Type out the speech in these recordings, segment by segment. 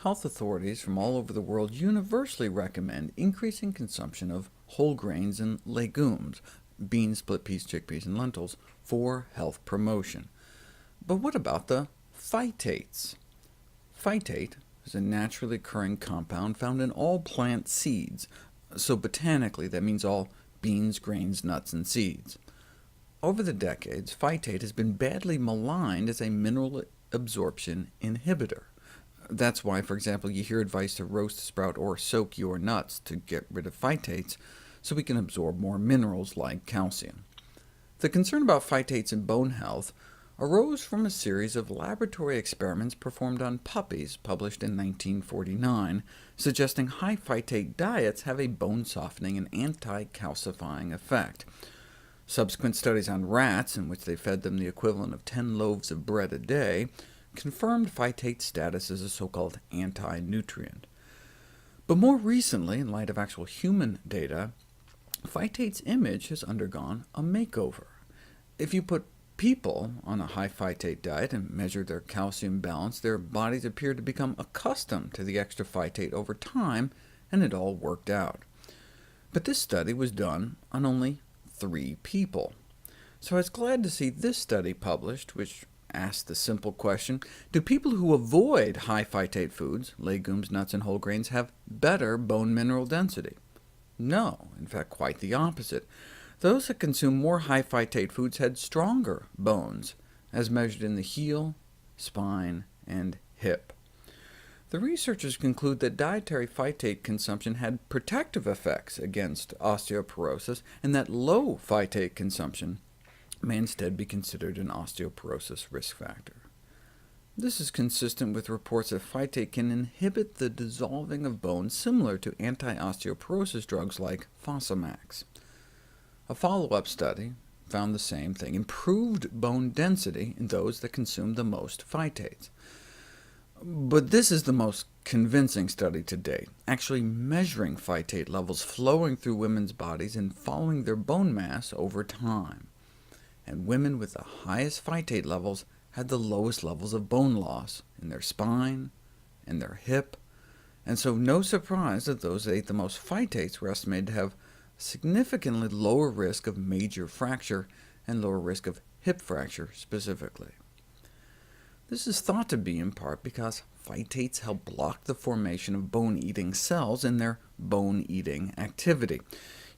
health authorities from all over the world universally recommend increasing consumption of whole grains and legumes, beans, split peas, chickpeas, and lentils, for health promotion. But what about the phytates? Phytate is a naturally occurring compound found in all plant seeds, so botanically that means all beans, grains, nuts, and seeds. Over the decades, phytate has been badly maligned as a mineral absorption inhibitor. That's why, for example, you hear advice to roast, sprout, or soak your nuts to get rid of phytates, so we can absorb more minerals like calcium. The concern about phytates in bone health arose from a series of laboratory experiments performed on puppies published in 1949, suggesting high phytate diets have a bone-softening and anti-calcifying effect. Subsequent studies on rats, in which they fed them the equivalent of 10 loaves of bread a day, confirmed phytate status as a so-called anti-nutrient. But more recently, in light of actual human data, phytate's image has undergone a makeover. If you put people on a high phytate diet and measure their calcium balance, their bodies appear to become accustomed to the extra phytate over time, and it all worked out. But this study was done on only 3 people. So I was glad to see this study published, which asked the simple question, do people who avoid high phytate foods, legumes, nuts, and whole grains, have better bone mineral density? No, in fact quite the opposite. Those that consume more high phytate foods had stronger bones, as measured in the heel, spine, and hip. The researchers conclude that dietary phytate consumption had protective effects against osteoporosis, and that low phytate consumption may instead be considered an osteoporosis risk factor. This is consistent with reports that phytate can inhibit the dissolving of bone similar to anti-osteoporosis drugs like Fosamax. A follow-up study found the same thing, improved bone density in those that consumed the most phytates. But this is the most convincing study to date, actually measuring phytate levels flowing through women's bodies and following their bone mass over time. And women with the highest phytate levels had the lowest levels of bone loss in their spine and their hip, and so no surprise that those that ate the most phytates were estimated to have significantly lower risk of major fracture and lower risk of hip fracture specifically. This is thought to be in part because phytates help block the formation of bone-eating cells in their bone-eating activity.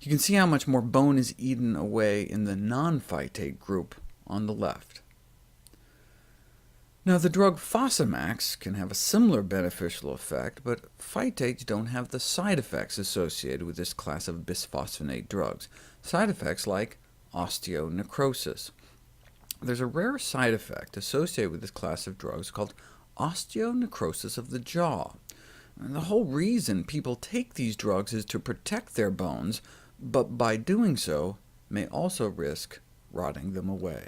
You can see how much more bone is eaten away in the non-phytate group on the left. Now, the drug Fosamax can have a similar beneficial effect, but phytates don't have the side effects associated with this class of bisphosphonate drugs, side effects like osteonecrosis. There's a rare side effect associated with this class of drugs called osteonecrosis of the jaw. And the whole reason people take these drugs is to protect their bones, but by doing so may also risk rotting them away.